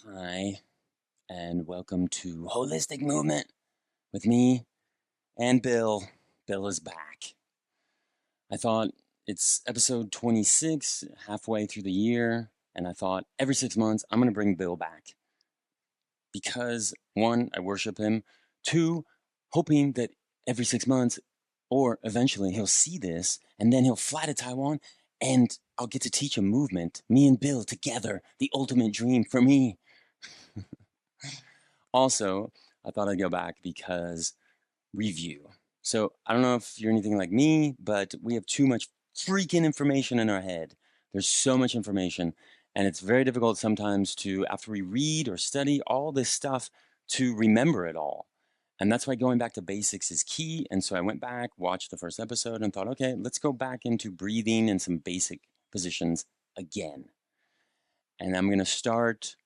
Hi, and welcome to Holistic Movement with me and Bill. Bill is back. I thought it's episode 26, halfway through the year, and I thought every 6 months I'm going to bring Bill back because one, I worship him, two, hoping that every 6 months or eventually he'll see this and then he'll fly to Taiwan and I'll get to teach a movement, me and Bill together, the ultimate dream for me. Also, I thought I'd go back because review. So I don't know if you're anything like me, but we have too much freaking information in our head. There's so much information, and it's very difficult sometimes to, after we read or study all this stuff, to remember it all. And that's why going back to basics is key. And so I went back, watched the first episode, and thought, okay, let's go back into breathing and some basic positions again. And I'm going to start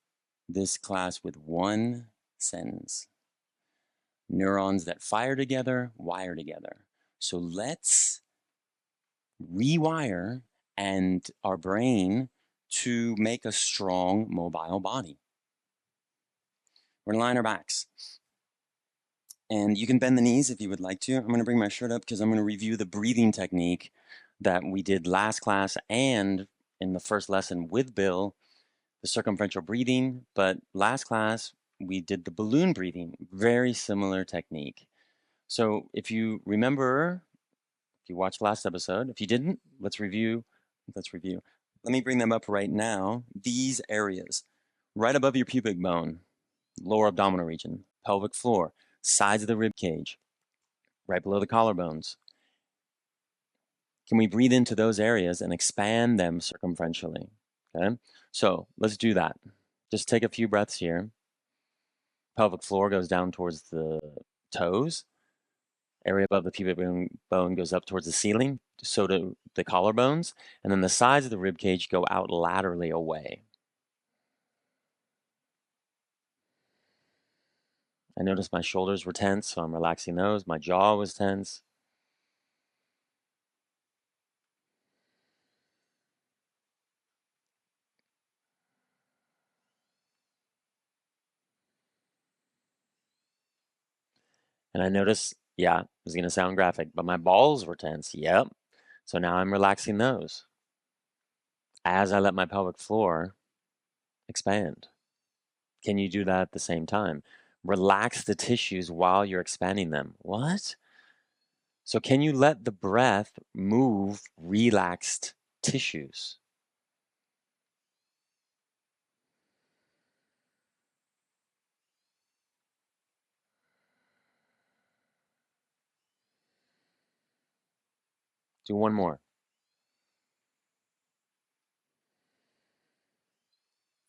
this class with one sentence. Neurons that fire together, wire together. So let's rewire and our brain to make a strong mobile body. We're gonna lie on our backs. And you can bend the knees if you would like to. I'm gonna bring my shirt up because I'm gonna review the breathing technique that we did last class and in the first lesson with Bill, the circumferential breathing. But last class, we did the balloon breathing, very similar technique. So if you remember, if you watched last episode, if you didn't, let's review. Let's review. Let me bring them up right now. These areas, right above your pubic bone, lower abdominal region, pelvic floor, sides of the rib cage, right below the collarbones. Can we breathe into those areas and expand them circumferentially? Okay, so let's do that. Just take a few breaths here. Pelvic floor goes down towards the toes. Area above the pubic bone goes up towards the ceiling, so do the collarbones, and then the sides of the rib cage go out laterally away. I noticed my shoulders were tense, so I'm relaxing those. My jaw was tense. And I noticed, yeah, it was going to sound graphic, but my balls were tense. Yep. So now I'm relaxing those as I let my pelvic floor expand. Can you do that at the same time? Relax the tissues while you're expanding them. What? So can you let the breath move relaxed tissues? Do one more.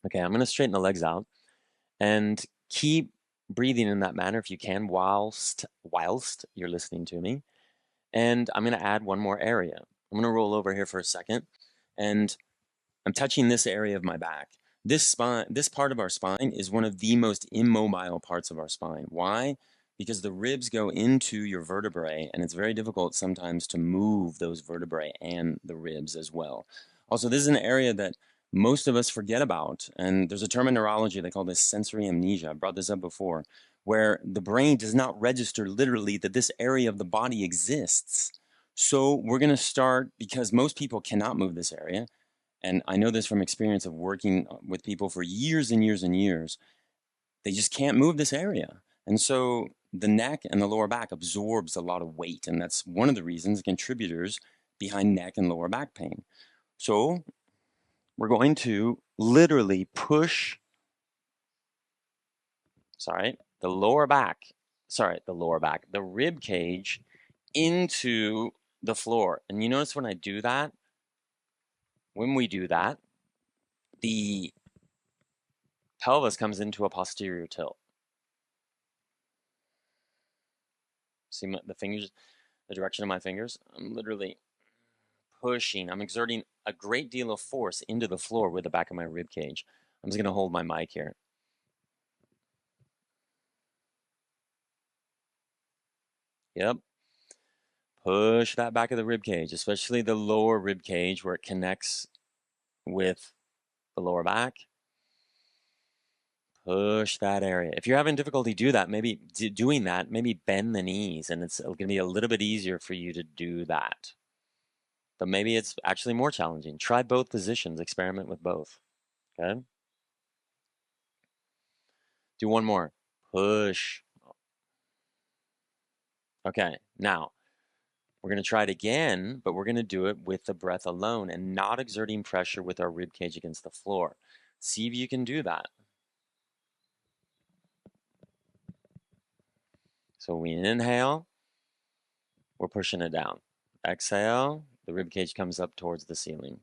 Okay, I'm going to straighten the legs out and keep breathing in that manner if you can whilst you're listening to me. And I'm going to add one more area. I'm going to roll over here for a second and I'm touching this area of my back. This part of our spine is one of the most immobile parts of our spine. Why? Because the ribs go into your vertebrae and it's very difficult sometimes to move those vertebrae and the ribs as well. Also, this is an area that most of us forget about. And there's a term in neurology, they call this sensory amnesia. I brought this up before, where the brain does not register literally that this area of the body exists. So we're going to start, because most people cannot move this area, and I know this from experience of working with people for years and years and years. They just can't move this area. And so the neck and the lower back absorbs a lot of weight. And that's one of the reasons, contributors behind neck and lower back pain. So we're going to literally push, the rib cage into the floor. And you notice when we do that, the pelvis comes into a posterior tilt. See the fingers, the direction of my fingers? I'm literally pushing. I'm exerting a great deal of force into the floor with the back of my rib cage. I'm just going to hold my mic here. Yep. Push that back of the rib cage, especially the lower rib cage where it connects with the lower back. Push that area. If you're having difficulty doing that, maybe bend the knees, and it's going to be a little bit easier for you to do that. But maybe it's actually more challenging. Try both positions, experiment with both. Okay? Do one more. Push. Okay, now we're going to try it again, but we're going to do it with the breath alone and not exerting pressure with our rib cage against the floor. See if you can do that. So we inhale, we're pushing it down. Exhale, the rib cage comes up towards the ceiling.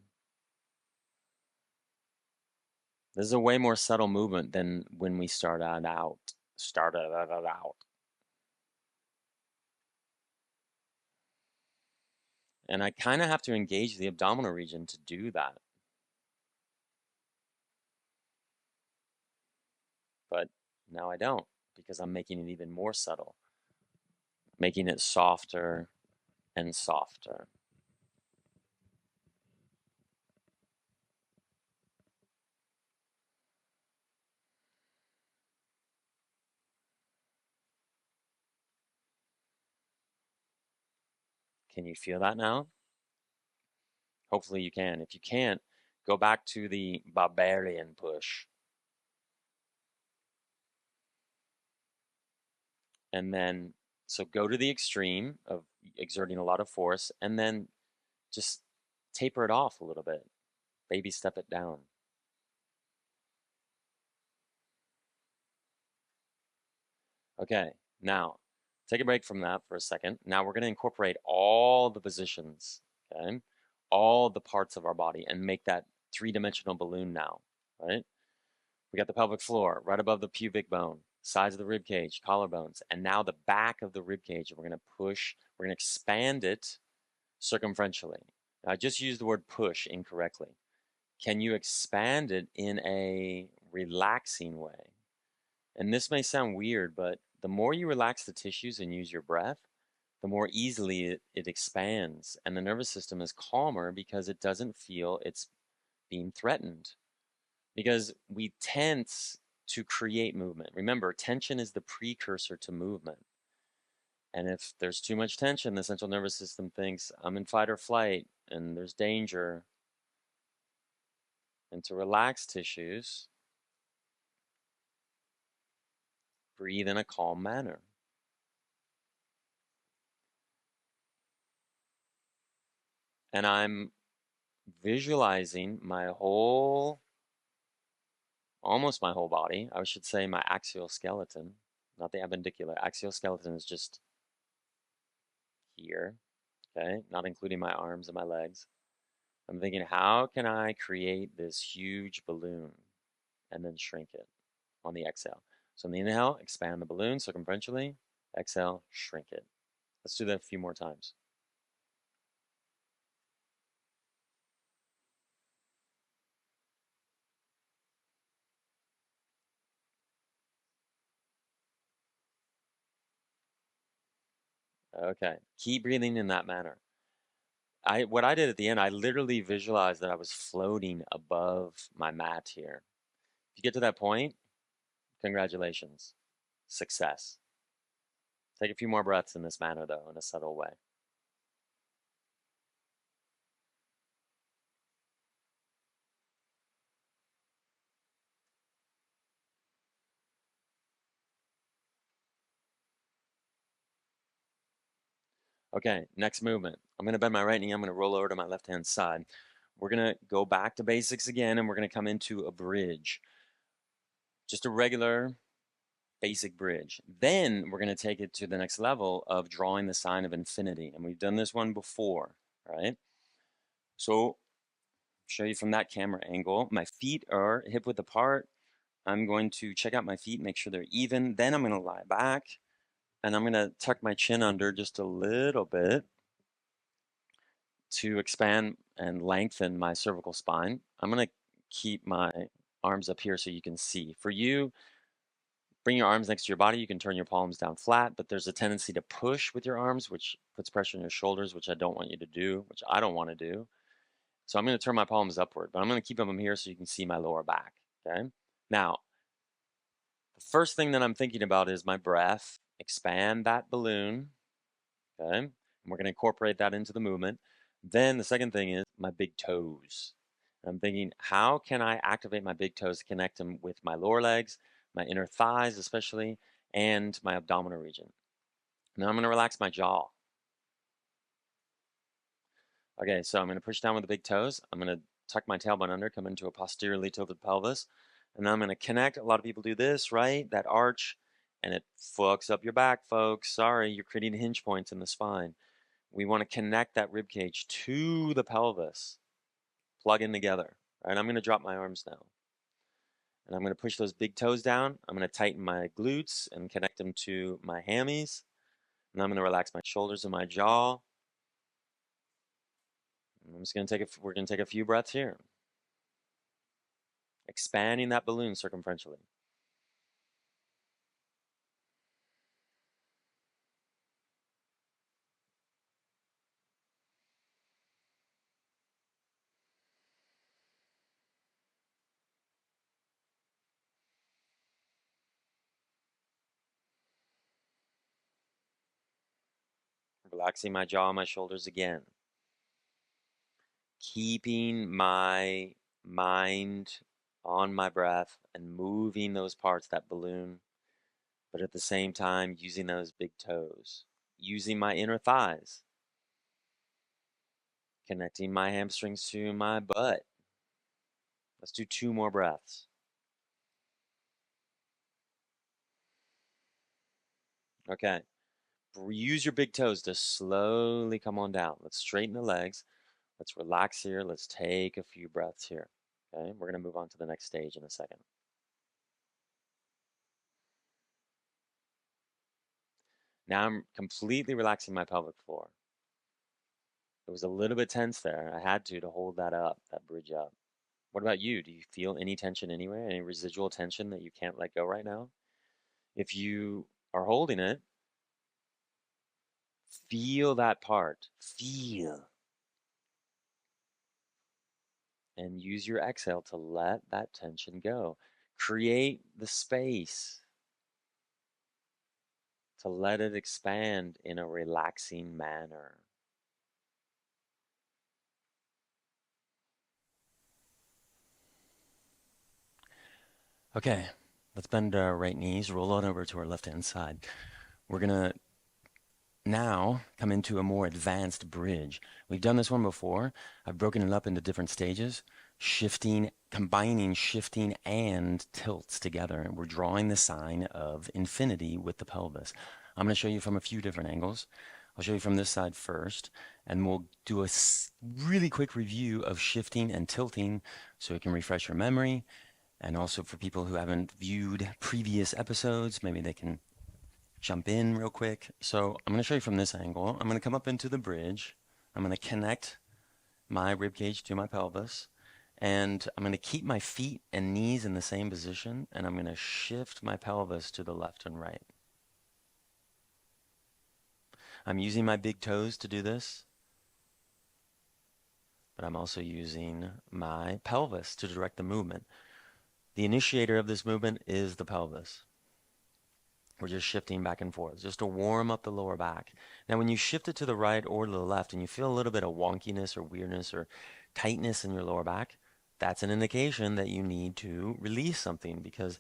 This is a way more subtle movement than when we started out. And I kind of have to engage the abdominal region to do that. But now I don't, because I'm making it even more subtle, making it softer and softer. Can you feel that now? Hopefully you can. If you can't, go back to the barbarian push. And then, so go to the extreme of exerting a lot of force, and then just taper it off a little bit. Baby step it down. Okay, now take a break from that for a second. Now we're going to incorporate all the positions, okay? All the parts of our body and make that three-dimensional balloon now, right? We got the pelvic floor right above the pubic bone, sides of the rib cage, collarbones, and now the back of the rib cage. We're going to push, we're going to expand it circumferentially. Now, I just used the word push incorrectly. Can you expand it in a relaxing way? And this may sound weird, but the more you relax the tissues and use your breath, the more easily it expands. And the nervous system is calmer because it doesn't feel it's being threatened. Because we tense to create movement. Remember, tension is the precursor to movement. And if there's too much tension, the central nervous system thinks I'm in fight or flight and there's danger. And to relax tissues, breathe in a calm manner. And I'm visualizing almost my whole body. I should say my axial skeleton, not the appendicular. Axial skeleton is just here, okay? Not including my arms and my legs. I'm thinking, how can I create this huge balloon and then shrink it on the exhale? So on the inhale, expand the balloon circumferentially. Exhale, shrink it. Let's do that a few more times. Okay, keep breathing in that manner. What I did at the end, I literally visualized that I was floating above my mat here. If you get to that point, congratulations, success. Take a few more breaths in this manner, though, in a subtle way. Okay, next movement. I'm going to bend my right knee. I'm going to roll over to my left-hand side. We're going to go back to basics again, and we're going to come into a bridge. Just a regular basic bridge. Then we're going to take it to the next level of drawing the sign of infinity. And we've done this one before, right? So show you from that camera angle. My feet are hip width apart. I'm going to check out my feet, make sure they're even. Then I'm going to lie back, and I'm going to tuck my chin under just a little bit to expand and lengthen my cervical spine. I'm going to keep my arms up here so you can see. For you, bring your arms next to your body. You can turn your palms down flat, but there's a tendency to push with your arms, which puts pressure on your shoulders, which I don't want you to do, which I don't want to do. So I'm going to turn my palms upward, but I'm going to keep them here so you can see my lower back, okay? Now, The first thing that I'm thinking about is my breath. Expand that balloon, okay? And we're gonna incorporate that into the movement. Then the second thing is my big toes. I'm thinking, how can I activate my big toes to connect them with my lower legs, my inner thighs especially, and my abdominal region. Now I'm gonna relax my jaw. Okay, so I'm gonna push down with the big toes. I'm gonna tuck my tailbone under, come into a posteriorly tilted pelvis. And then I'm gonna connect. A lot of people do this, right? That arch, and it fucks up your back, folks. Sorry, you're creating hinge points in the spine. We wanna connect that rib cage to the pelvis, plug in together. All right, I'm gonna drop my arms now. And I'm gonna push those big toes down. I'm gonna tighten my glutes and connect them to my hammies. And I'm gonna relax my shoulders and my jaw. We're gonna take a few breaths here. Expanding that balloon circumferentially. Relaxing my jaw and my shoulders again. Keeping my mind on my breath and moving those parts, that balloon, but at the same time using those big toes, using my inner thighs, connecting my hamstrings to my butt. Let's do 2 more breaths. Okay. Use your big toes to slowly come on down. Let's straighten the legs. Let's relax here. Let's take a few breaths here. Okay, we're going to move on to the next stage in a second. Now I'm completely relaxing my pelvic floor. It was a little bit tense there. I had to hold that up, that bridge up. What about you? Do you feel any tension anywhere? Any residual tension that you can't let go right now? If you are holding it, feel that part. Feel. And use your exhale to let that tension go. Create the space to let it expand in a relaxing manner. Okay, let's bend our right knees, roll on over to our left-hand side. We're gonna now come into a more advanced bridge. We've done this one before. I've broken it up into different stages, shifting, combining shifting and tilts together. And we're drawing the sign of infinity with the pelvis. I'm going to show you from a few different angles. I'll show you from this side first, and we'll do a really quick review of shifting and tilting so it can refresh your memory. And also for people who haven't viewed previous episodes, maybe they can jump in real quick. So I'm going to show you from this angle. I'm going to come up into the bridge. I'm going to connect my rib cage to my pelvis. And I'm going to keep my feet and knees in the same position. And I'm going to shift my pelvis to the left and right. I'm using my big toes to do this. But I'm also using my pelvis to direct the movement. The initiator of this movement is the pelvis. We're just shifting back and forth, just to warm up the lower back. Now, when you shift it to the right or to the left and you feel a little bit of wonkiness or weirdness or tightness in your lower back, that's an indication that you need to release something because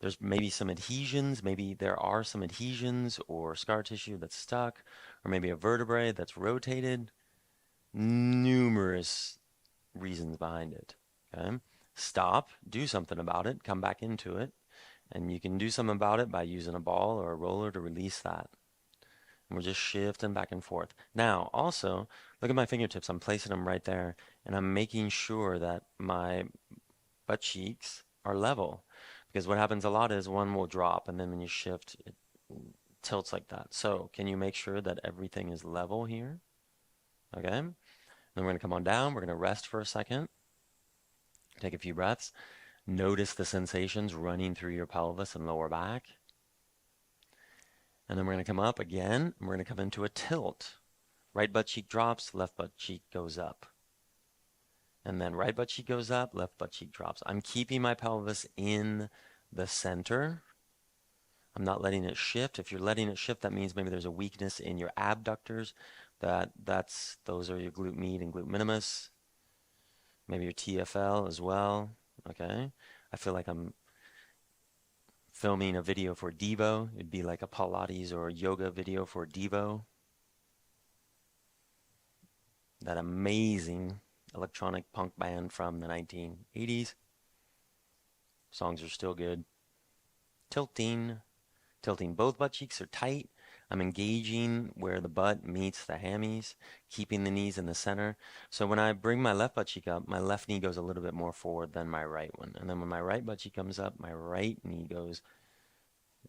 there's maybe some adhesions, maybe there are some adhesions or scar tissue that's stuck, or maybe a vertebrae that's rotated. Numerous reasons behind it. Okay? Stop, do something about it, come back into it. And you can do something about it by using a ball or a roller to release that. And we're just shifting back and forth. Now, also, look at my fingertips. I'm placing them right there. And I'm making sure that my butt cheeks are level. Because what happens a lot is one will drop. And then when you shift, it tilts like that. So can you make sure that everything is level here? Okay. Then we're going to come on down. We're going to rest for a second. Take a few breaths. Notice the sensations running through your pelvis and lower back. And then we're going to come up again. And we're going to come into a tilt. Right butt cheek drops, left butt cheek goes up. And then right butt cheek goes up, left butt cheek drops. I'm keeping my pelvis in the center. I'm not letting it shift. If you're letting it shift, that means maybe there's a weakness in your abductors. Those are your glute med and glute minimus. Maybe your TFL as well. Okay. I feel like I'm filming a video for Devo. It'd be like a Pilates or a yoga video for Devo. That amazing electronic punk band from the 1980s. Songs are still good. Tilting. Tilting. Both butt cheeks are tight. I'm engaging where the butt meets the hammies, keeping the knees in the center. So when I bring my left butt cheek up, my left knee goes a little bit more forward than my right one. And then when my right butt cheek comes up, my right knee goes,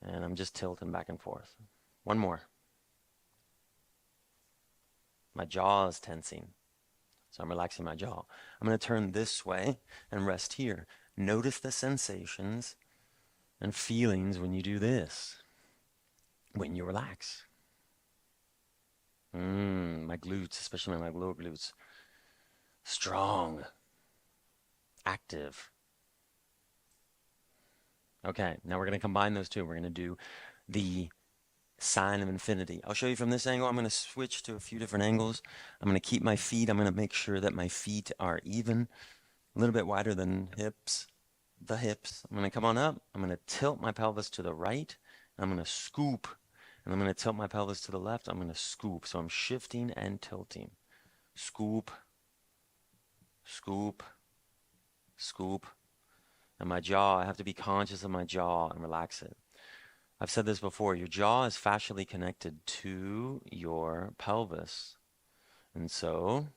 and I'm just tilting back and forth. One more. My jaw is tensing. So I'm relaxing my jaw. I'm going to turn this way and rest here. Notice the sensations and feelings when you do this, when you relax. My glutes, especially my lower glutes, strong, active. Okay, now we're going to combine those two. We're going to do the sign of infinity. I'll show you from this angle. I'm going to switch to a few different angles. I'm going to keep my feet. I'm going to make sure that my feet are even, a little bit wider than the hips. I'm going to come on up. I'm going to tilt my pelvis to the right. I'm going to scoop. And I'm going to tilt my pelvis to the left. I'm going to scoop. So I'm shifting and tilting. Scoop, scoop, scoop. And my jaw, I have to be conscious of my jaw and relax it. I've said this before, your jaw is fascially connected to your pelvis. And so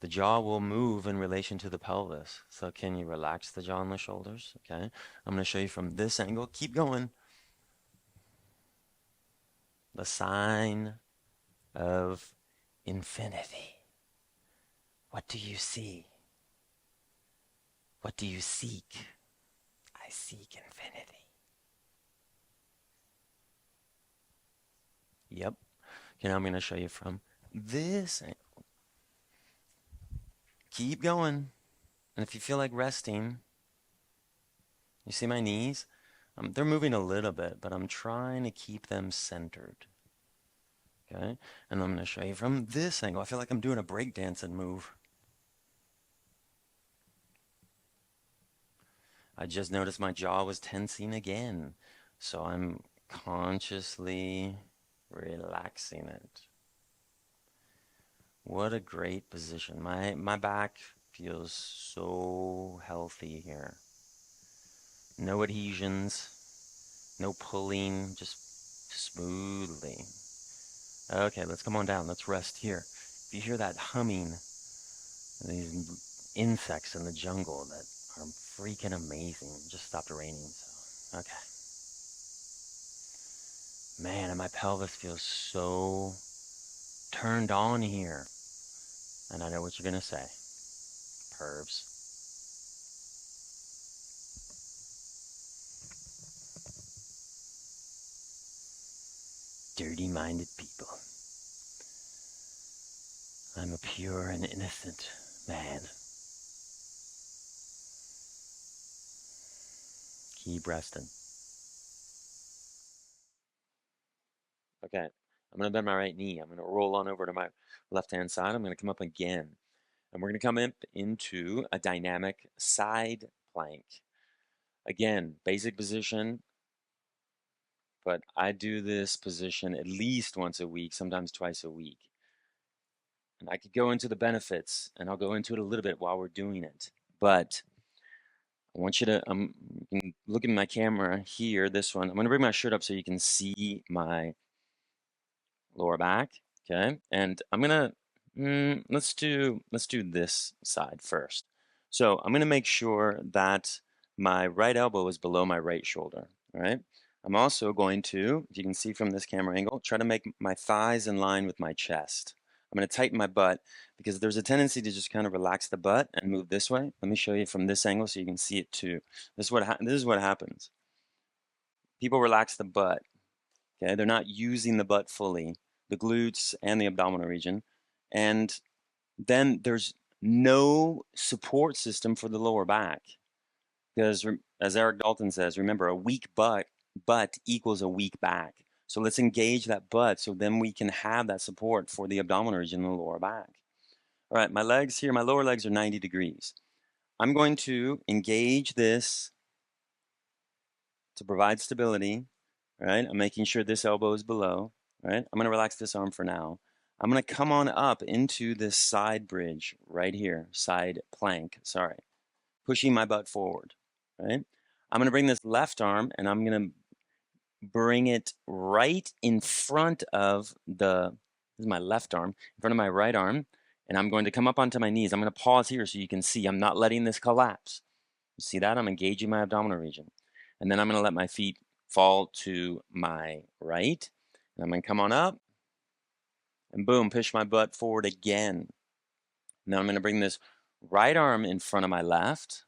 the jaw will move in relation to the pelvis. So can you relax the jaw and the shoulders? Okay. I'm going to show you from this angle. Keep going. The sign of infinity. What do you see? What do you seek? I seek infinity. Yep. Okay, now I'm going to show you from this angle. Keep going. And if you feel like resting, you see my knees? They're moving a little bit, but I'm trying to keep them centered. Okay? And I'm going to show you from this angle. I feel like I'm doing a breakdancing move. I just noticed my jaw was tensing again. So I'm consciously relaxing it. What a great position. My back feels so healthy here. No adhesions, no pulling, just smoothly. Okay, let's come on down. Let's rest here. If you hear that humming, these insects in the jungle that are freaking amazing. It just stopped raining, so okay. Man, and my pelvis feels so turned on here. And I know what you're gonna say. Pervs. Dirty-minded people. I'm a pure and innocent man. Keep resting. Okay, I'm gonna bend my right knee. I'm gonna roll on over to my left-hand side. I'm gonna come up again. And we're gonna come up into a dynamic side plank. Again, basic position, but I do this position at least once a week, sometimes twice a week. And I could go into the benefits, and I'll go into it a little bit while we're doing it. But I want you to you can look at my camera here, this one. I'm going to bring my shirt up so you can see my lower back. Okay, and I'm gonna let's do this side first. So I'm gonna make sure that my right elbow is below my right shoulder. All right. I'm also going to, if you can see from this camera angle, try to make my thighs in line with my chest. I'm going to tighten my butt because there's a tendency to just kind of relax the butt and move this way. Let me show you from this angle so you can see it too. This is what happens. People relax the butt. Okay, they're not using the butt fully, the glutes and the abdominal region, and then there's no support system for the lower back because, as Eric Dalton says, remember, a weak butt butt equals a weak back. So let's engage that butt so then we can have that support for the abdominal region and the lower back. All right, my legs here, my lower legs are 90 degrees. I'm going to engage this to provide stability, right? I'm making sure this elbow is below, right? I'm gonna relax this arm for now. I'm gonna come on up into this side bridge right here, side plank, sorry. Pushing my butt forward, right? I'm gonna bring this left arm and I'm gonna bring it right in front of this is my left arm, in front of my right arm, and I'm going to come up onto my knees. I'm gonna pause here so you can see I'm not letting this collapse. You see that? I'm engaging my abdominal region. And then I'm gonna let my feet fall to my right. And I'm gonna come on up and boom, push my butt forward again. Now I'm gonna bring this right arm in front of my left.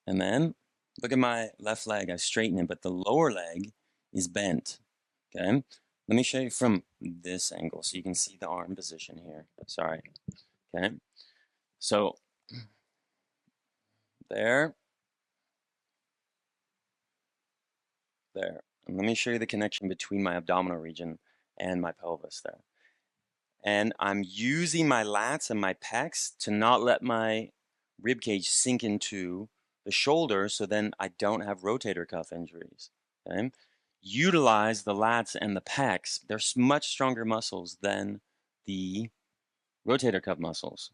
And then look at my left leg, I straighten it, but the lower leg is bent, okay? Let me show you from this angle so you can see the arm position here, sorry, okay? So there, there. And let me show you the connection between my abdominal region and my pelvis there. And I'm using my lats and my pecs to not let my rib cage sink into the shoulder so then I don't have rotator cuff injuries, okay? Utilize the lats and the pecs. They're much stronger muscles than the rotator cuff muscles.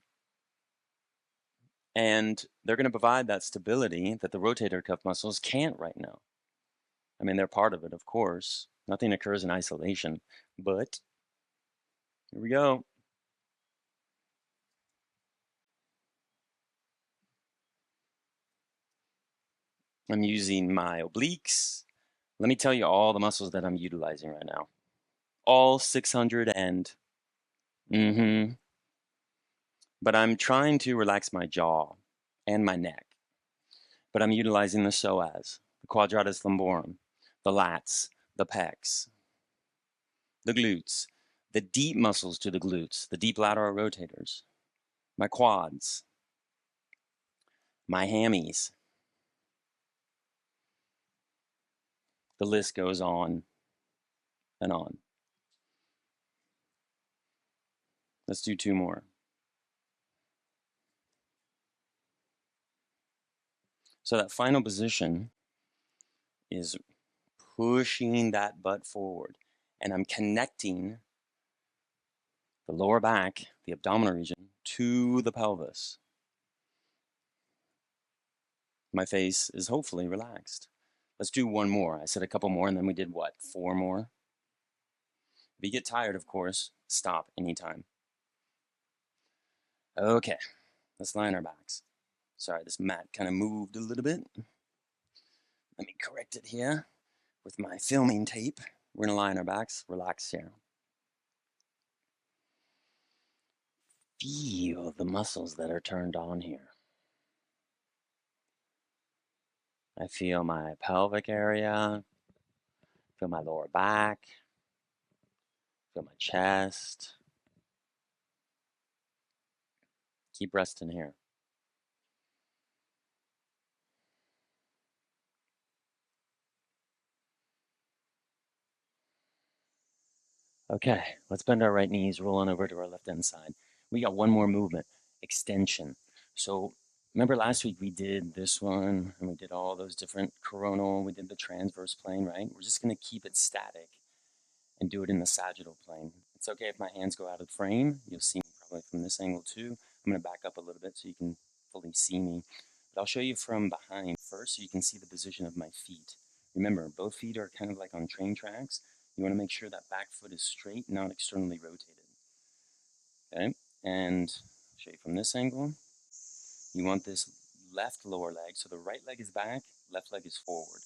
And they're going to provide that stability that the rotator cuff muscles can't right now. I mean, they're part of it, of course. Nothing occurs in isolation, but here we go. I'm using my obliques. Let me tell you all the muscles that I'm utilizing right now. All 600 and, But I'm trying to relax my jaw and my neck. But I'm utilizing the psoas, the quadratus lumborum, the lats, the pecs, the glutes, the deep muscles to the glutes, the deep lateral rotators, my quads, my hammies. The list goes on and on. Let's do 2 more. So that final position is pushing that butt forward, and I'm connecting the lower back, the abdominal region, to the pelvis. My face is hopefully relaxed. Let's do 1 more. I said a couple more, and then we did what, 4 more? If you get tired, of course, stop anytime. Okay, let's lie on our backs. Sorry, this mat kind of moved a little bit. Let me correct it here with my filming tape. We're gonna lie on our backs, relax here. Feel the muscles that are turned on here. I feel my pelvic area, feel my lower back, feel my chest. Keep resting here. Okay, let's bend our right knees, roll on over to our left hand side. We got 1 more movement, extension. So remember last week we did this one and we did all those different coronal, we did the transverse plane, right? We're just gonna keep it static and do it in the sagittal plane. It's okay if my hands go out of frame. You'll see me probably from this angle too. I'm gonna back up a little bit so you can fully see me. But I'll show you from behind first so you can see the position of my feet. Remember, both feet are kind of like on train tracks. You wanna make sure that back foot is straight, not externally rotated. Okay, and I'll show you from this angle. You want this left lower leg, so the right leg is back, left leg is forward.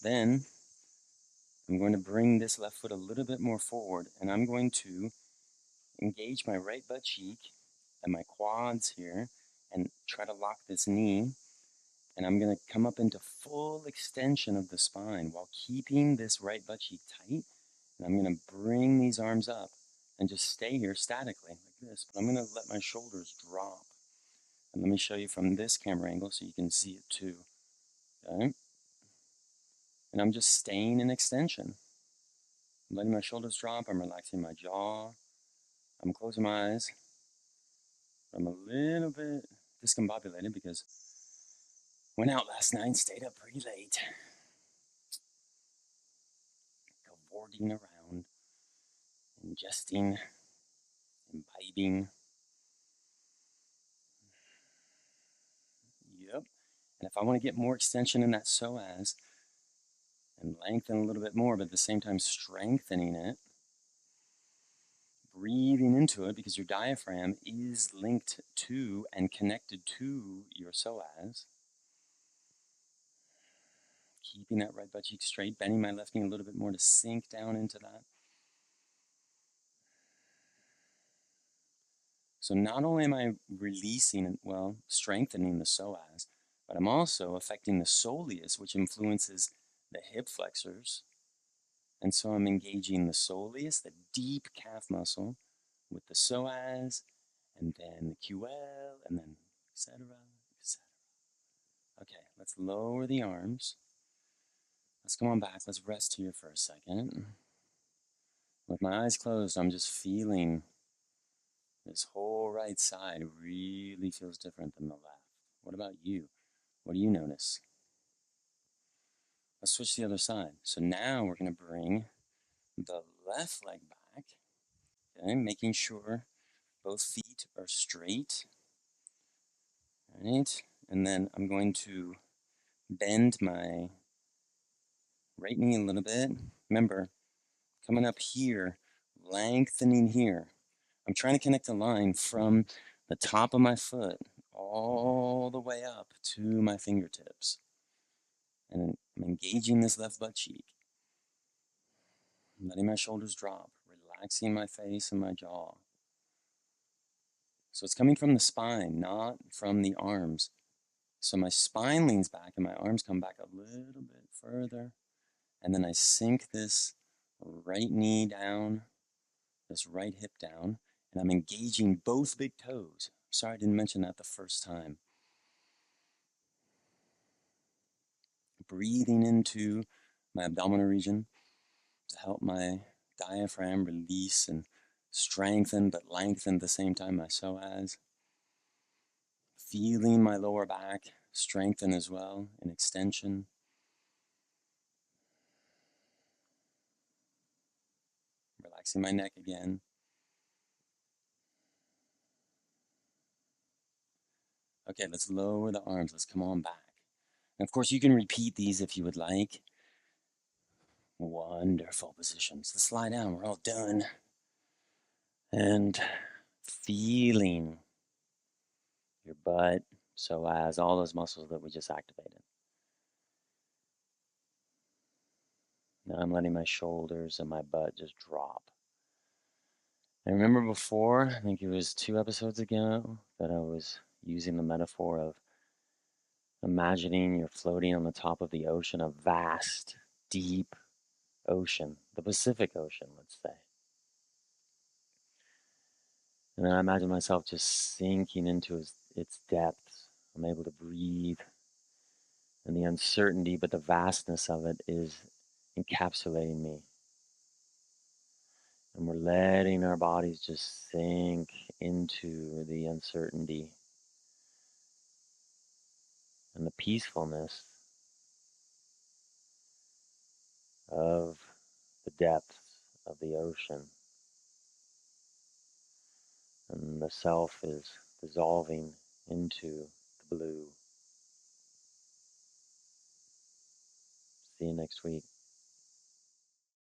Then I'm going to bring this left foot a little bit more forward, and I'm going to engage my right butt cheek and my quads here and try to lock this knee. And I'm going to come up into full extension of the spine while keeping this right butt cheek tight. And I'm going to bring these arms up and just stay here statically like this. But I'm going to let my shoulders drop. And let me show you from this camera angle so you can see it too. Okay? And I'm just staying in extension. I'm letting my shoulders drop. I'm relaxing my jaw. I'm closing my eyes. I'm a little bit discombobulated because went out last night, stayed up pretty late, cavorting around, ingesting, imbibing. Yep. And if I want to get more extension in that psoas and lengthen a little bit more, but at the same time strengthening it, breathing into it because your diaphragm is linked to and connected to your psoas. Keeping that right butt cheek straight, bending my left knee a little bit more to sink down into that. So not only am I releasing, well, strengthening the psoas, but I'm also affecting the soleus, which influences the hip flexors. And so I'm engaging the soleus, the deep calf muscle, with the psoas, and then the QL, and then etc., etc. Okay, let's lower the arms. Let's come on back. Let's rest here for a second. With my eyes closed, I'm just feeling this whole right side really feels different than the left. What about you? What do you notice? Let's switch to the other side. So now we're going to bring the left leg back, okay, making sure both feet are straight, right? And then I'm going to bend my right knee a little bit. Remember, coming up here, lengthening here. I'm trying to connect a line from the top of my foot all the way up to my fingertips. And I'm engaging this left butt cheek. I'm letting my shoulders drop, relaxing my face and my jaw. So it's coming from the spine, not from the arms. So my spine leans back and my arms come back a little bit further. And then I sink this right knee down, this right hip down, and I'm engaging both big toes. Sorry I didn't mention that the first time. Breathing into my abdominal region to help my diaphragm release and strengthen but lengthen at the same time my psoas. Feeling my lower back strengthen as well in extension. Relaxing my neck again. Okay, let's lower the arms. Let's come on back. And of course, you can repeat these if you would like. Wonderful positions. Let's lie down. We're all done. And feeling your butt, psoas, all those muscles that we just activated. Now I'm letting my shoulders and my butt just drop. I remember before, I think it was 2 episodes ago, that I was using the metaphor of imagining you're floating on the top of the ocean, a vast, deep ocean, the Pacific Ocean, let's say. And then I imagine myself just sinking into its depths. I'm able to breathe, and the uncertainty, but the vastness of it is encapsulating me. And we're letting our bodies just sink into the uncertainty and the peacefulness of the depths of the ocean. And the self is dissolving into the blue. See you next week.